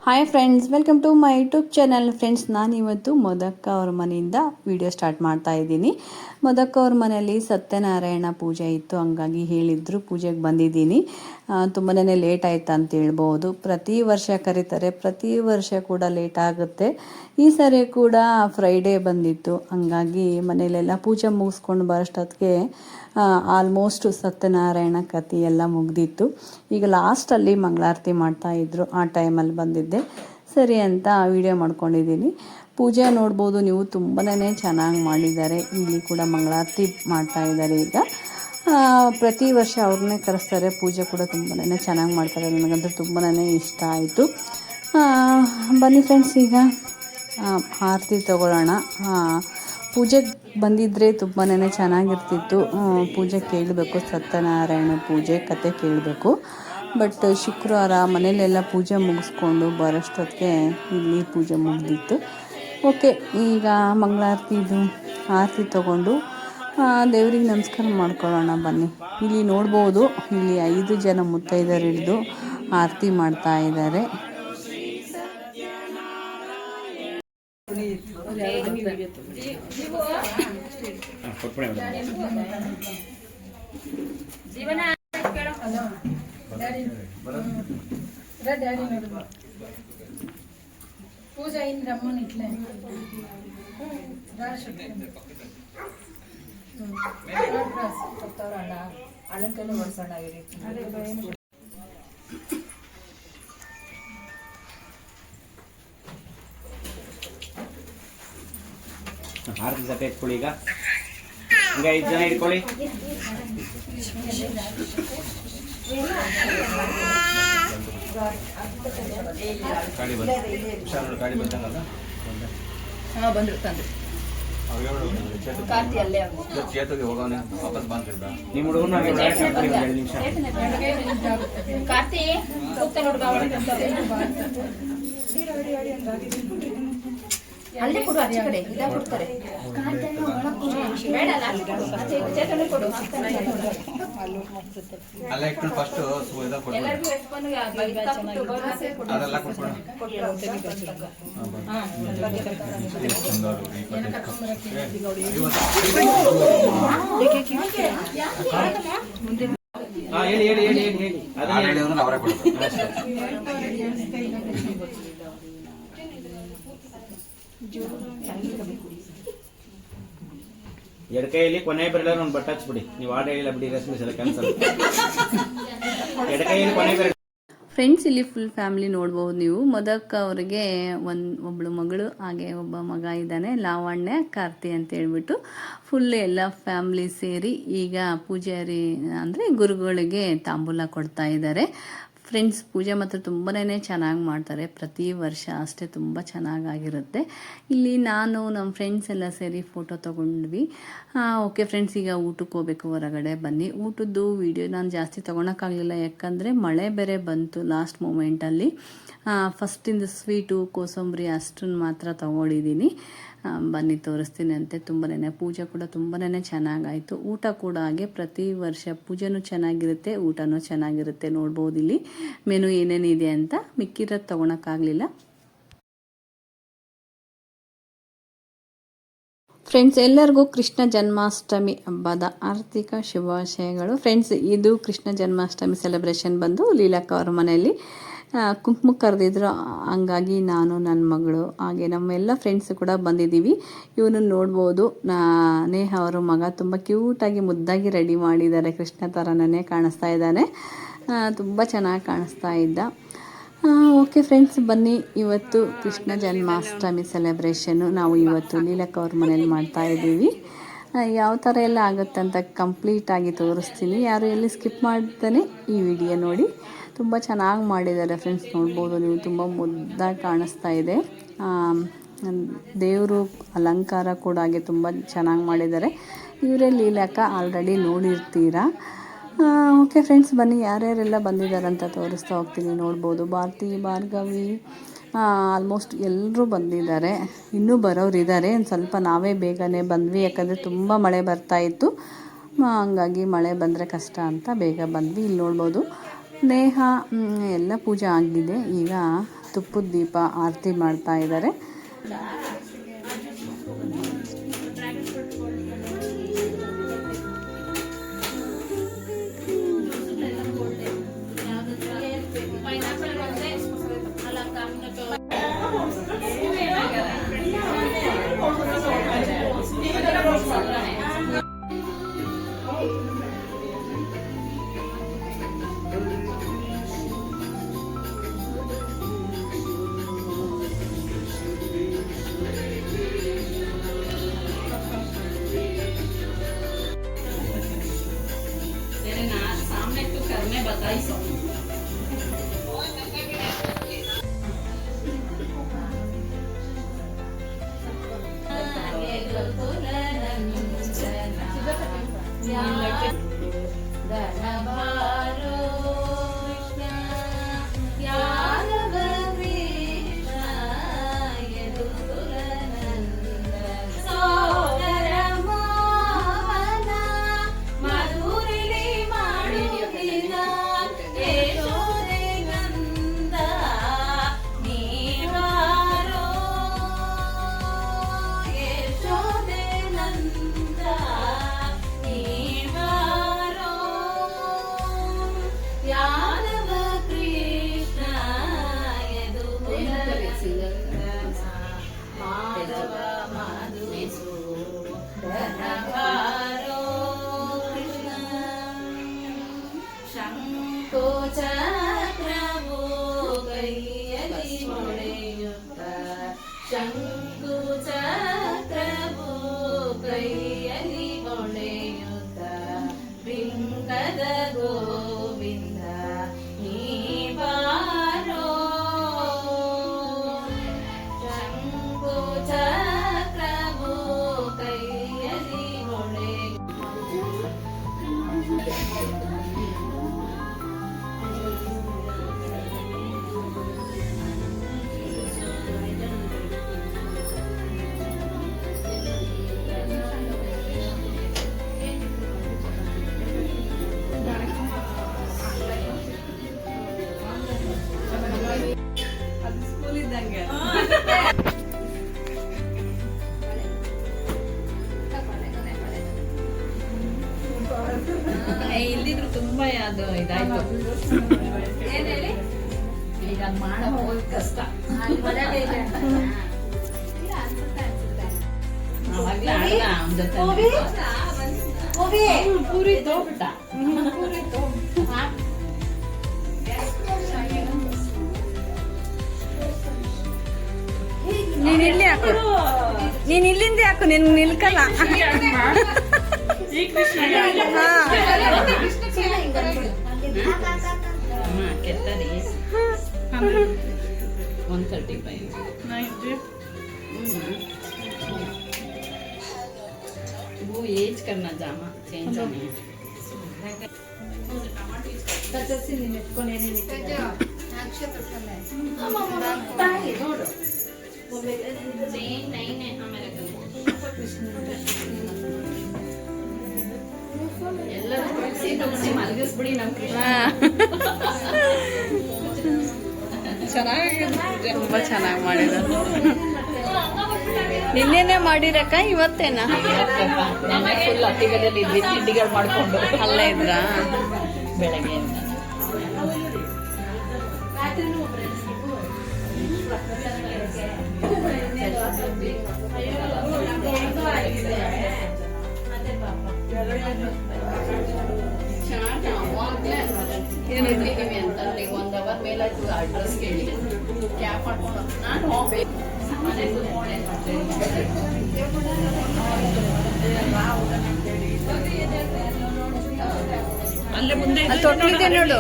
Hi friends, welcome to my YouTube channel. Friends, ನಾನಿವತ್ತು ಮೊದಕ್ಕ ಅವ್ರ ಮನೆಯಿಂದ ವಿಡಿಯೋ ಸ್ಟಾರ್ಟ್ ಮಾಡ್ತಾ ಇದ್ದೀನಿ. ಮೊದಕ್ಕ ಅವ್ರ ಮನೆಯಲ್ಲಿ ಸತ್ಯನಾರಾಯಣ ಪೂಜೆ ಇತ್ತು, ಹಂಗಾಗಿ ಹೇಳಿದ್ರು ಪೂಜೆಗೆ ಬಂದಿದ್ದೀನಿ. ತುಂಬಾ ಲೇಟ್ ಆಯ್ತು ಅಂತ ಹೇಳ್ಬೋದು. ಪ್ರತಿ ವರ್ಷ ಕರೀತಾರೆ, ಪ್ರತಿ ವರ್ಷ ಕೂಡ ಲೇಟ್ ಆಗುತ್ತೆ. ಈ ಸರಿ ಕೂಡ ಫ್ರೈಡೇ ಬಂದಿತ್ತು, ಹಂಗಾಗಿ ಮನೆಯಲ್ಲೆಲ್ಲ ಪೂಜೆ ಮುಗಿಸ್ಕೊಂಡು ಬರೋಷ್ಟೊತ್ತಿಗೆ ಆಲ್ಮೋಸ್ಟ್ ಸತ್ಯನಾರಾಯಣ ಕಥೆ ಎಲ್ಲ ಮುಗ್ದಿತ್ತು. ಈಗ ಲಾಸ್ಟಲ್ಲಿ ಮಂಗಳಾರತಿ ಮಾಡ್ತಾಯಿದ್ರು, ಆ ಟೈಮಲ್ಲಿ ಬಂದಿದ್ದೆ. ಸರಿ ಅಂತ ವಿಡಿಯೋ ಮಾಡ್ಕೊಂಡಿದ್ದೀನಿ. ಪೂಜೆ ನೋಡ್ಬೋದು ನೀವು, ತುಂಬಾ ಚೆನ್ನಾಗಿ ಮಾಡಿದ್ದಾರೆ. ಇಲ್ಲಿ ಕೂಡ ಮಂಗಳಾರತಿ ಮಾಡ್ತಾಯಿದ್ದಾರೆ. ಈಗ ಪ್ರತಿ ವರ್ಷ ಅವ್ರನ್ನೇ ಕರೆಸ್ತಾರೆ. ಪೂಜೆ ಕೂಡ ತುಂಬಾ ಚೆನ್ನಾಗಿ ಮಾಡ್ತಾರೆ. ನನಗಂತೂ ತುಂಬಾ ಇಷ್ಟ ಆಯಿತು. ಬನ್ನಿ ಫ್ರೆಂಡ್ಸ್, ಈಗ ಆರತಿ ತಗೊಳ್ಳೋಣ. ಪೂಜೆಗೆ ಬಂದಿದ್ದರೆ ತುಂಬಾ ಚೆನ್ನಾಗಿರ್ತಿತ್ತು. ಪೂಜೆ ಕೇಳಬೇಕು, ಸತ್ಯನಾರಾಯಣ ಪೂಜೆ ಕತೆ ಕೇಳಬೇಕು. ಬಟ್ ಶುಕ್ರವಾರ ಮನೆಯಲ್ಲೆಲ್ಲ ಪೂಜೆ ಮುಗಿಸ್ಕೊಂಡು ಬರೋಷ್ಟೊತ್ತಿಗೆ ಇಲ್ಲಿ ಪೂಜೆ ಮುಗಿದಿತ್ತು. ಓಕೆ, ಈಗ ಮಂಗಳಾರತಿದು ಆರತಿ ತಗೊಂಡು ದೇವ್ರಿಗೆ ನಮಸ್ಕಾರ ಮಾಡ್ಕೊಳ್ಳೋಣ ಬನ್ನಿ. ಇಲ್ಲಿ ನೋಡ್ಬೋದು, ಇಲ್ಲಿ 5 ಜನ ಮುತ್ತೈದೆಯರು ಹಿಡಿದು ಆರತಿ ಮಾಡ್ತಾ ಇದ್ದಾರೆ. ಪೂಜಾ ಇಂದ್ರಮ್ಮನ ಇಟ್ಲೆ ಅಣ್ಣನ ಓಡಿಸೋಣ. ಆರತಿ ಸತೆ ಇಟ್ಕೊಳ್ಳಿ. ಈಗ 5 ಜನ ಇಟ್ಕೊಳ್ಳಿ. ಗಾಡಿ ಬಂದಂಗಲ್ಲ ಬಂದ್ರು ತಂದ್ರು ಕಾರ್ತಿ ಅಲ್ಲೇ ಚೇತಗೆ ಹೋಗೋಣ, ವಾಪಸ್ ಬಂದಿದ್ದ ನಿಮ್ಮ ಹುಡುಗನ 2 ನಿಮಿಷ ಕಾರ್ತಿ ಅಲ್ಲೇ ಕೊಡು, ಆಚೆ ಕಡೆ ಇಲ್ಲ ಕೊಡ್ತಾರೆ. ಅಲ್ಲ ಇಟ್ಟು ಫಸ್ಟ್ ಅದೆಲ್ಲ ಹೇಳಿ ಹೇಳಿ ಹೇಳಿ ಹೇಳಿ ಹೇಳಿ ಅವರೇ ಕೊಡ್ತಾರೆ. ಎಡಕೈಯಲ್ಲಿ ಕೊನೆ ಬರಲ್ಲ, ಒಂದು ಬಟ್ಟೆ ಹಚ್ಬಿಡಿ. ನೀವು ಆಡ ಹೇಳಿಲ್ಲ ಬಿಡಿ, ರಶ್ಮಿ ಸಲ ಕ್ಯಾನ್ಸಲ್. ಎಡಕೈಯಲ್ಲಿ ಕೊನೆ ಬರಲ್ಲ. ಫ್ರೆಂಡ್ಸ್, ಇಲ್ಲಿ ಫುಲ್ ಫ್ಯಾಮಿಲಿ ನೋಡ್ಬೋದು ನೀವು. ಮೊದಕ್ಕ ಅವರಿಗೆ ಒಬ್ಬಳು ಮಗಳು, ಹಾಗೆ ಒಬ್ಬ ಮಗ ಇದ್ದಾನೆ, ಲಾವಣ್ಯ, ಕಾರ್ತಿ ಅಂತ ಹೇಳ್ಬಿಟ್ಟು ಫುಲ್ ಎಲ್ಲ ಫ್ಯಾಮಿಲಿ ಸೇರಿ ಈಗ ಪೂಜಾರಿ ಅಂದರೆ ಗುರುಗಳಿಗೆ ತಾಂಬೂಲ ಕೊಡ್ತಾ ಇದ್ದಾರೆ. ಫ್ರೆಂಡ್ಸ್, ಪೂಜೆ ಮಾತ್ರ ತುಂಬಾ ಚೆನ್ನಾಗಿ ಮಾಡ್ತಾರೆ. ಪ್ರತಿ ವರ್ಷ ಅಷ್ಟೇ ತುಂಬ ಚೆನ್ನಾಗಿರುತ್ತೆ. ಇಲ್ಲಿ ನಾನು ನಮ್ಮ ಫ್ರೆಂಡ್ಸ್ ಎಲ್ಲ ಸೇರಿ ಫೋಟೋ ತೊಗೊಂಡ್ವಿ. ಓಕೆ ಫ್ರೆಂಡ್ಸ್, ಈಗ ಊಟಕ್ಕೆ ಹೋಗ್ಬೇಕು, ಹೊರಗಡೆ ಬನ್ನಿ. ಊಟದ್ದು ವೀಡಿಯೋ ನಾನು ಜಾಸ್ತಿ ತೊಗೊಳಕ್ಕಾಗಲಿಲ್ಲ, ಯಾಕಂದರೆ ಮಳೆ ಬೇರೆ ಬಂತು ಲಾಸ್ಟ್ ಮೂಮೆಂಟಲ್ಲಿ. ಫಸ್ಟಿಂದ ಸ್ವೀಟು, ಕೋಸಂಬರಿ ಅಷ್ಟನ್ನು ಮಾತ್ರ ತೊಗೊಂಡಿದ್ದೀನಿ. ಬನ್ನಿ ತೋರಿಸ್ತೀನಿ ಅಂತೆ. ತುಂಬಾ ಪೂಜೆ ಕೂಡ ತುಂಬಾ ಚೆನ್ನಾಗಾಯಿತು. ಊಟ ಕೂಡ ಹಾಗೆ, ಪ್ರತಿ ವರ್ಷ ಪೂಜೆನೂ ಚೆನ್ನಾಗಿರುತ್ತೆ, ಊಟನೂ ಚೆನ್ನಾಗಿರುತ್ತೆ. ನೋಡ್ಬೋದು ಇಲ್ಲಿ ಮೆನು ಏನೇನಿದೆ ಅಂತ. ಮಿಕ್ಕಿರೋದು ತೊಗೊಳಕ್ಕಾಗಲಿಲ್ಲ. ಫ್ರೆಂಡ್ಸ್, ಎಲ್ಲರಿಗೂ ಕೃಷ್ಣ ಜನ್ಮಾಷ್ಟಮಿ ಹಬ್ಬದ ಆರ್ಥಿಕ ಶುಭಾಶಯಗಳು. ಫ್ರೆಂಡ್ಸ್, ಇದು ಕೃಷ್ಣ ಜನ್ಮಾಷ್ಟಮಿ ಸೆಲೆಬ್ರೇಷನ್ ಬಂದು ಲೀಲಕ್ಕ ಅವ್ರ ಮನೆಯಲ್ಲಿ ಕುಂಕುಮಕ್ಕೆ ಕರೆದಿದ್ರು. ಹಂಗಾಗಿ ನಾನು, ನನ್ನ ಮಗಳು, ಹಾಗೆ ನಮ್ಮೆಲ್ಲ ಫ್ರೆಂಡ್ಸ್ ಕೂಡ ಬಂದಿದ್ದೀವಿ. ಇವನು ನೋಡ್ಬೋದು, ನೇಹ ಅವರ ಮಗ ತುಂಬ ಕ್ಯೂಟಾಗಿ ಮುದ್ದಾಗಿ ರೆಡಿ ಮಾಡಿದ್ದಾರೆ. ಕೃಷ್ಣ ಥರನೇ ಕಾಣಿಸ್ತಾ ಇದ್ದಾನೆ, ತುಂಬ ಚೆನ್ನಾಗಿ ಕಾಣಿಸ್ತಾ ಇದ್ದ. ಓಕೆ ಫ್ರೆಂಡ್ಸ್, ಬನ್ನಿ. ಇವತ್ತು ಕೃಷ್ಣ ಜನ್ಮಾಷ್ಟಮಿ ಸೆಲೆಬ್ರೇಷನ್ನು ನಾವು ಇವತ್ತು ಲೀಲಕ್ಕ ಅವ್ರ ಮನೇಲಿ ಮಾಡ್ತಾಯಿದ್ದೀವಿ. ಯಾವ ಥರ ಎಲ್ಲ ಆಗುತ್ತಂತ ಕಂಪ್ಲೀಟಾಗಿ ತೋರಿಸ್ತೀನಿ. ಯಾರು ಎಲ್ಲಿ ಸ್ಕಿಪ್ ಮಾಡ್ತಾನೆ ಈ ವಿಡಿಯೋ ನೋಡಿ. ತುಂಬ ಚೆನ್ನಾಗಿ ಮಾಡಿದ್ದಾರೆ ಫ್ರೆಂಡ್ಸ್, ನೋಡ್ಬೋದು ನೀವು. ತುಂಬ ಮುದ್ದಾಗಿ ಕಾಣಿಸ್ತಾ ಇದೆ. ದೇವರು ಅಲಂಕಾರ ಕೂಡ ಹಾಗೆ ತುಂಬ ಚೆನ್ನಾಗಿ ಮಾಡಿದ್ದಾರೆ. ಇವರೇ ಲೀಲಕ್ಕ, ಆಲ್ರೆಡಿ ನೋಡಿರ್ತೀರಾ. ಓಕೆ ಫ್ರೆಂಡ್ಸ್, ಬನ್ನಿ ಯಾರ್ಯಾರೆಲ್ಲ ಬಂದಿದ್ದಾರೆ ಅಂತ ತೋರಿಸ್ತಾ ಹೋಗ್ತೀನಿ. ನೋಡ್ಬೋದು ಭಾರತಿ, ಭಾರ್ಗವಿ, ಆಲ್ಮೋಸ್ಟ್ ಎಲ್ಲರೂ ಬಂದಿದ್ದಾರೆ. ಇನ್ನೂ ಬರೋರಿದ್ದಾರೆ. ಒಂದು ಸ್ವಲ್ಪ ನಾವೇ ಬೇಗನೆ ಬಂದ್ವಿ, ಯಾಕಂದರೆ ತುಂಬ ಮಳೆ ಬರ್ತಾಯಿತ್ತು. ಹಂಗಾಗಿ ಮಳೆ ಬಂದರೆ ಕಷ್ಟ ಅಂತ ಬೇಗ ಬಂದ್ವಿ. ಇಲ್ಲಿ ನೋಡ್ಬೋದು ನೇಹ ಎಲ್ಲ ಪೂಜೆ ಆಗಿದೆ. ಈಗ ತುಪ್ಪದ ದೀಪ ಆರತಿ ಮಾಡ್ತಾ ಇದ್ದಾರೆ. ಇಲ್ಲಿದ್ರು ತುಂಬಾ ಅದು ಇದಾಯ್ತು. ಈಗ ಮಾಡೋ ಕಷ್ಟ. ಪೂರಿ ತೋಬಿಟ್ಟ. ನೀನ್ ಇಲ್ಲಿ ಹಾಕು, ನೀನ್ ಇಲ್ಲಿಂದ ಹಾಕು, ನಿನ್ ನಿಲ್ಕಲ್ಲ. ಕೆತ್ತರಿ 135. वो एज करना जामा चेंज होने ಮಲಗಿಸ್ಬಿಡಿ ನಮ್ ಚೆನ್ನಾಗಿದೆ, ತುಂಬಾ ಚೆನ್ನಾಗಿ ಮಾಡಿದ್ರು. ನಿನ್ನೆನೆ ಮಾಡಿರಕ್ಕ, ಇವತ್ತೇನಾ? ಫುಲ್ ಹತ್ತಿಗದಲ್ಲಿ ಇದ್ವಿ, ತಿಂಡಿಗಳು ಮಾಡ್ಕೊಂಡು ಅಲ್ಲೇ ಇದ್ರಾ ಬೆಳಗ್ಗೆ. ಏನಿದ್ದೀವಿ ಅಂತಂದ್ರೆ 1 ಅವರ್ ಮೇಲಾಯ್ತು. ಅಡ್ರೆಸ್ ಕೇಳಿ ಕ್ಯಾಬ್ ಮಾಡ್ಕೊಂಡು ನಾನು ಹೋಗ್ಬೇಕು. ಅಲ್ಲೇ ಮುಂದೆ ತೊಟ್ಟಿದೆ ನೋಡು,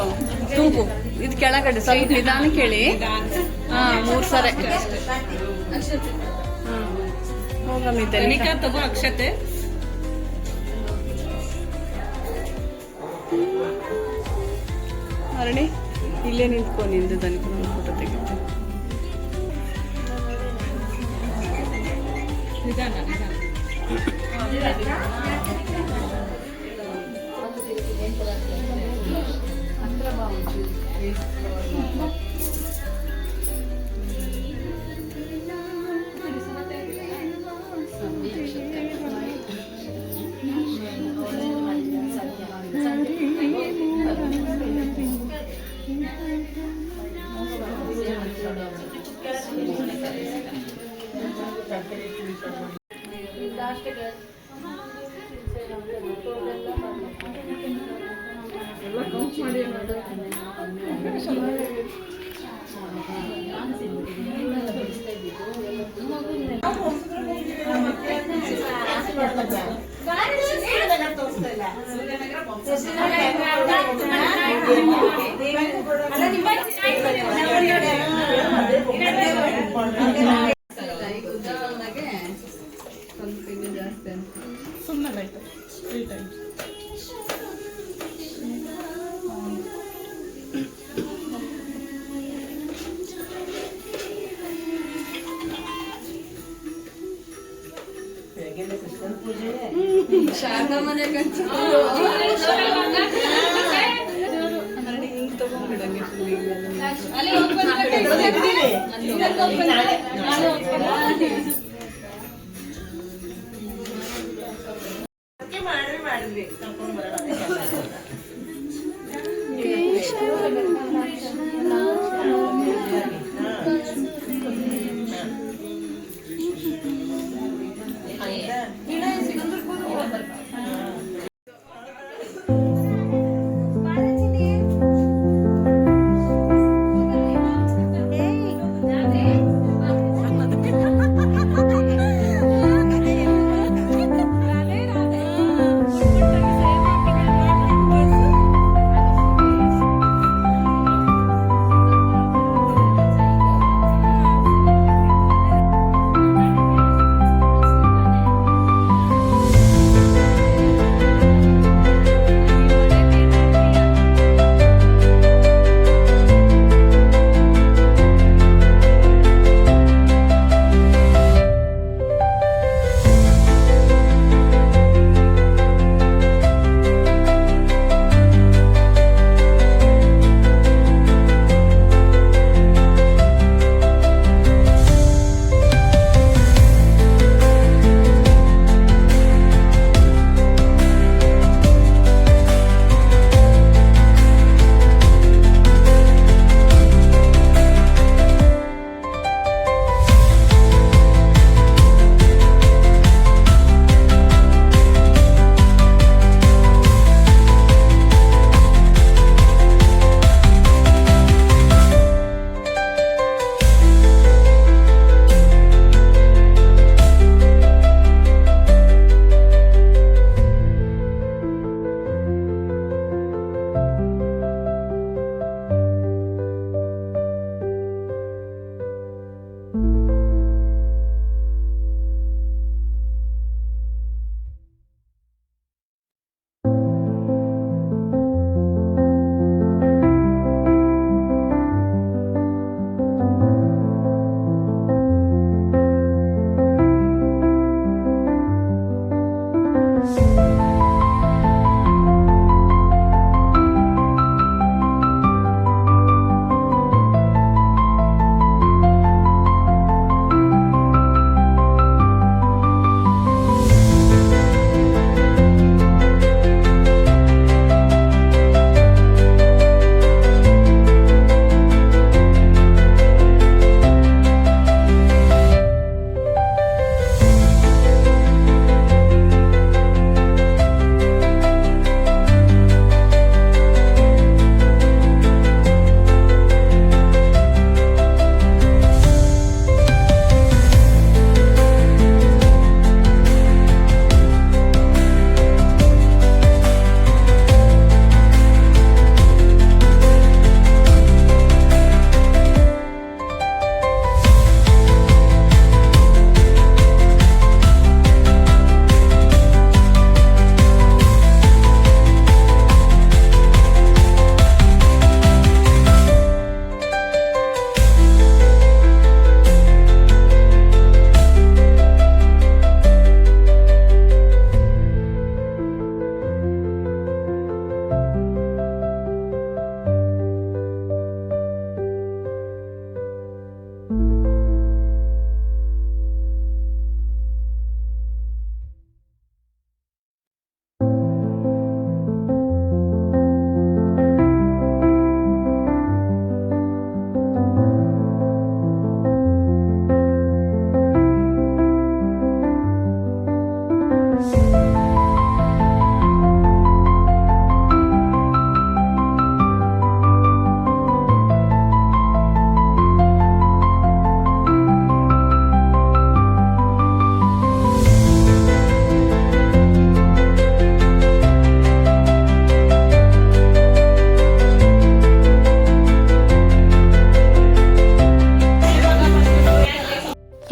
ತೂಗು ಇದು ಕೆಳಗಡೆ ಸ್ವಲ್ಪ ನಿಧಾನ ಕೇಳಿ. ಹಾ, 3 ಸರಿ ಹೋಗಮಿದ್ದೆ. ತಗೋ ಅಕ್ಷತೆ. ಅರಣಿ ಇಲ್ಲೇ ನಿಂತ್ಕೊ, ನಿಂದು ತನಕ ಫೋಟೋ ತೆಗಿತು. ಶಾರದಾ ಮನೆ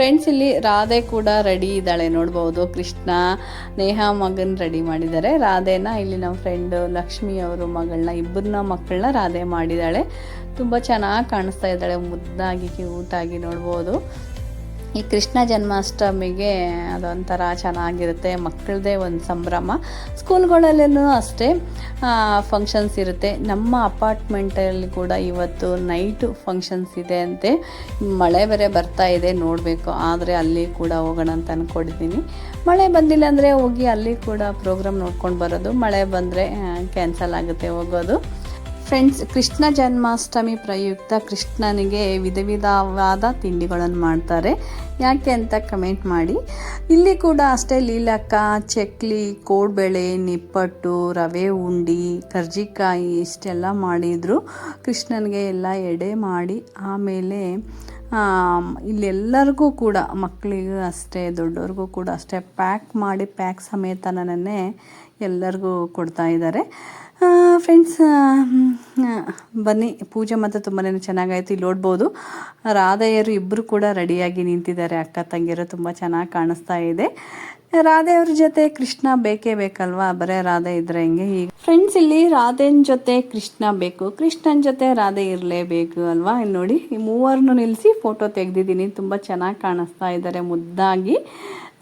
ಫ್ರೆಂಡ್ಸ್ ಇಲ್ಲಿ ರಾಧೆ ಕೂಡ ರೆಡಿ ಇದ್ದಾಳೆ ನೋಡ್ಬೋದು. ಕೃಷ್ಣ ನೇಹಾ ಮಗನ ರೆಡಿ ಮಾಡಿದ್ದಾರೆ. ರಾಧೆನ ಇಲ್ಲಿ ನಮ್ಮ ಫ್ರೆಂಡು ಲಕ್ಷ್ಮಿ ಅವರು ಮಗಳನ್ನ ಇಬ್ಬರನ್ನ ಮಕ್ಕಳನ್ನ ರಾಧೆ ಮಾಡಿದ್ದಾಳೆ. ತುಂಬ ಚೆನ್ನಾಗಿ ಕಾಣಿಸ್ತಾ ಇದ್ದಾಳೆ, ಮುದ್ದಾಗಿ ಕ್ಯೂಟಾಗಿ ನೋಡ್ಬೋದು. ಈ ಕೃಷ್ಣ ಜನ್ಮಾಷ್ಟಮಿಗೆ ಅದೊಂಥರ ಚೆನ್ನಾಗಿರುತ್ತೆ, ಮಕ್ಕಳದೇ ಒಂದು ಸಂಭ್ರಮ. ಸ್ಕೂಲ್ಗಳಲ್ಲೂ ಅಷ್ಟೇ ಫಂಕ್ಷನ್ಸ್ ಇರುತ್ತೆ. ನಮ್ಮ ಅಪಾರ್ಟ್ಮೆಂಟಲ್ಲಿ ಕೂಡ ಇವತ್ತು ನೈಟು ಫಂಕ್ಷನ್ಸ್ ಇದೆ ಅಂತೆ. ಮಳೆ ಬೇರೆ ಬರ್ತಾ ಇದೆ, ನೋಡಬೇಕು. ಆದರೆ ಅಲ್ಲಿ ಕೂಡ ಹೋಗೋಣ ಅಂತ ಅಂದ್ಕೊಂಡಿದ್ದೀನಿ. ಮಳೆ ಬಂದಿಲ್ಲ ಅಂದರೆ ಹೋಗಿ ಅಲ್ಲಿ ಕೂಡ ಪ್ರೋಗ್ರಾಮ್ ನೋಡ್ಕೊಂಡು ಬರೋದು. ಮಳೆ ಬಂದರೆ ಕ್ಯಾನ್ಸಲ್ ಆಗುತ್ತೆ ಹೋಗೋದು. ಫ್ರೆಂಡ್ಸ್, ಕೃಷ್ಣ ಜನ್ಮಾಷ್ಟಮಿ ಪ್ರಯುಕ್ತ ಕೃಷ್ಣನಿಗೆ ವಿಧ ವಿಧವಾದ ತಿಂಡಿಗಳನ್ನು ಮಾಡ್ತಾರೆ. ಯಾಕೆ ಅಂತ ಕಮೆಂಟ್ ಮಾಡಿ. ಇಲ್ಲಿ ಕೂಡ ಅಷ್ಟೇ ಲೀಲಕ್ಕ, ಚಕ್ಲಿ, ಕೋಡ್ಬೇಳೆ, ನಿಪ್ಪಟ್ಟು, ರವೆ ಉಂಡಿ, ಕರ್ಜಿಕಾಯಿ ಇಷ್ಟೆಲ್ಲ ಮಾಡಿದರು. ಕೃಷ್ಣನಿಗೆ ಎಲ್ಲ ಎಡೆ ಮಾಡಿ ಆಮೇಲೆ ಇಲ್ಲೆಲ್ಲರಿಗೂ ಕೂಡ ಮಕ್ಕಳಿಗೂ ಅಷ್ಟೇ ದೊಡ್ಡವ್ರಿಗೂ ಕೂಡ ಅಷ್ಟೇ ಪ್ಯಾಕ್ ಸಮೇತನೇ ಎಲ್ಲರಿಗೂ ಕೊಡ್ತಾ ಇದ್ದಾರೆ. ಫ್ರೆಂಡ್ಸ್, ಬನ್ನಿ, ಪೂಜೆ ಮತ್ತು ತುಂಬಾ ಚೆನ್ನಾಗಾಯಿತು. ಇಲ್ಲಿ ನೋಡ್ಬೋದು ರಾಧೆಯರು ಇಬ್ಬರು ಕೂಡ ರೆಡಿಯಾಗಿ ನಿಂತಿದ್ದಾರೆ. ಅಕ್ಕ ತಂಗಿಯರು ತುಂಬ ಚೆನ್ನಾಗಿ ಕಾಣಿಸ್ತಾ ಇದೆ. ರಾಧೆಯವ್ರ ಜೊತೆ ಕೃಷ್ಣ ಬೇಕೇ ಬೇಕಲ್ವಾ, ಬರೀ ರಾಧೆ ಇದ್ರೆ ಹೆಂಗೆ. ಈಗ ಫ್ರೆಂಡ್ಸ್, ಇಲ್ಲಿ ರಾಧೆನ ಜೊತೆ ಕೃಷ್ಣ ಬೇಕು, ಕೃಷ್ಣನ ಜೊತೆ ರಾಧೆ ಇರಲೇಬೇಕು ಅಲ್ವಾ. ಇಲ್ಲಿ ನೋಡಿ, ಈ ಮೂವರನ್ನು ನಿಲ್ಲಿಸಿ ಫೋಟೋ ತೆಗೆದಿದ್ದೀನಿ. ತುಂಬ ಚೆನ್ನಾಗಿ ಕಾಣಿಸ್ತಾ ಇದ್ದಾರೆ, ಮುದ್ದಾಗಿ,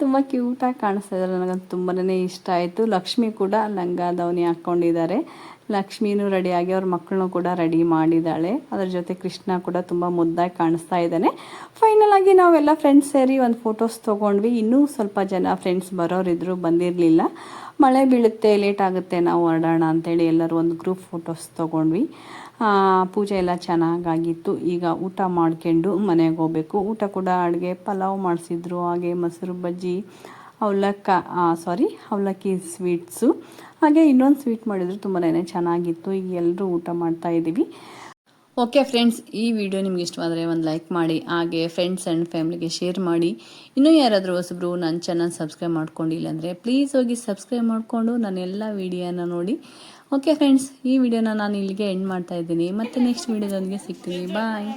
ತುಂಬ ಕ್ಯೂಟಾಗಿ ಕಾಣಿಸ್ತಾ ಇದ್ದಾರೆ. ನನಗಂತೂ ತುಂಬನೇ ಇಷ್ಟ ಆಯಿತು. ಲಕ್ಷ್ಮಿ ಕೂಡ ಲಂಗ ದಾವಣಿ ಹಾಕ್ಕೊಂಡಿದ್ದಾರೆ. ಲಕ್ಷ್ಮೀನೂ ರೆಡಿಯಾಗಿ ಅವ್ರ ಮಕ್ಕಳನ್ನೂ ಕೂಡ ರೆಡಿ ಮಾಡಿದ್ದಾಳೆ. ಅದ್ರ ಜೊತೆ ಕೃಷ್ಣ ಕೂಡ ತುಂಬ ಮುದ್ದಾಗಿ ಕಾಣಿಸ್ತಾ ಇದ್ದಾನೆ. ಫೈನಲ್ ಆಗಿ ನಾವೆಲ್ಲ ಫ್ರೆಂಡ್ಸ್ ಸೇರಿ ಒಂದು ಫೋಟೋಸ್ ತೊಗೊಂಡ್ವಿ. ಇನ್ನೂ ಸ್ವಲ್ಪ ಜನ ಫ್ರೆಂಡ್ಸ್ ಬರೋರಿದ್ರು, ಬಂದಿರಲಿಲ್ಲ. ಮಳೆ ಬೀಳುತ್ತೆ, ಲೇಟ್ ಆಗುತ್ತೆ, ನಾವು ಹೊರಡೋಣ ಅಂತೇಳಿ ಎಲ್ಲರೂ ಒಂದು ಗ್ರೂಪ್ ಫೋಟೋಸ್ ತೊಗೊಂಡ್ವಿ. ಪೂಜೆ ಎಲ್ಲ ಚೆನ್ನಾಗಾಗಿತ್ತು. ಈಗ ಊಟ ಮಾಡ್ಕೊಂಡು ಮನೆಗೆ ಹೋಗಬೇಕು. ಊಟ ಕೂಡ ಅಡುಗೆ ಪಲಾವ್ ಮಾಡಿಸಿದ್ರು, ಹಾಗೆ ಮೊಸರು ಬಜ್ಜಿ, ಅವಲಕ್ಕಿ ಸ್ವೀಟ್ಸು, ಹಾಗೆ ಇನ್ನೊಂದು ಸ್ವೀಟ್ ಮಾಡಿದ್ರು. ತುಂಬಾ ಚೆನ್ನಾಗಿತ್ತು. ಈಗ ಎಲ್ಲರೂ ಊಟ ಮಾಡ್ತಾ ಇದ್ದೀವಿ. ಓಕೆ ಫ್ರೆಂಡ್ಸ್, ಈ ವಿಡಿಯೋ ನಿಮ್ಗೆ ಇಷ್ಟವಾದರೆ ಒಂದು ಲೈಕ್ ಮಾಡಿ, ಹಾಗೆ ಫ್ರೆಂಡ್ಸ್ ಆ್ಯಂಡ್ ಫ್ಯಾಮಿಲಿಗೆ ಶೇರ್ ಮಾಡಿ. ಇನ್ನೂ ಯಾರಾದರೂ ಹೊಸಬ್ರು ನನ್ನ ಚಾನಲ್ ಸಬ್ಸ್ಕ್ರೈಬ್ ಮಾಡ್ಕೊಂಡಿಲ್ಲ ಅಂದರೆ ಪ್ಲೀಸ್ ಹೋಗಿ ಸಬ್ಸ್ಕ್ರೈಬ್ ಮಾಡಿಕೊಂಡು ನನ್ನ ಎಲ್ಲ ವಿಡಿಯೋನ ನೋಡಿ. ಓಕೆ ಫ್ರೆಂಡ್ಸ್, ಈ ವಿಡಿಯೋನ ನಾನು ಇಲ್ಲಿಗೆ ಎಂಡ್ ಮಾಡ್ತಾ ಇದ್ದೀನಿ. ಮತ್ತೆ ನೆಕ್ಸ್ಟ್ ವಿಡಿಯೋದೊಂದಿಗೆ ಸಿಗ್ತೀನಿ. ಬಾಯ್.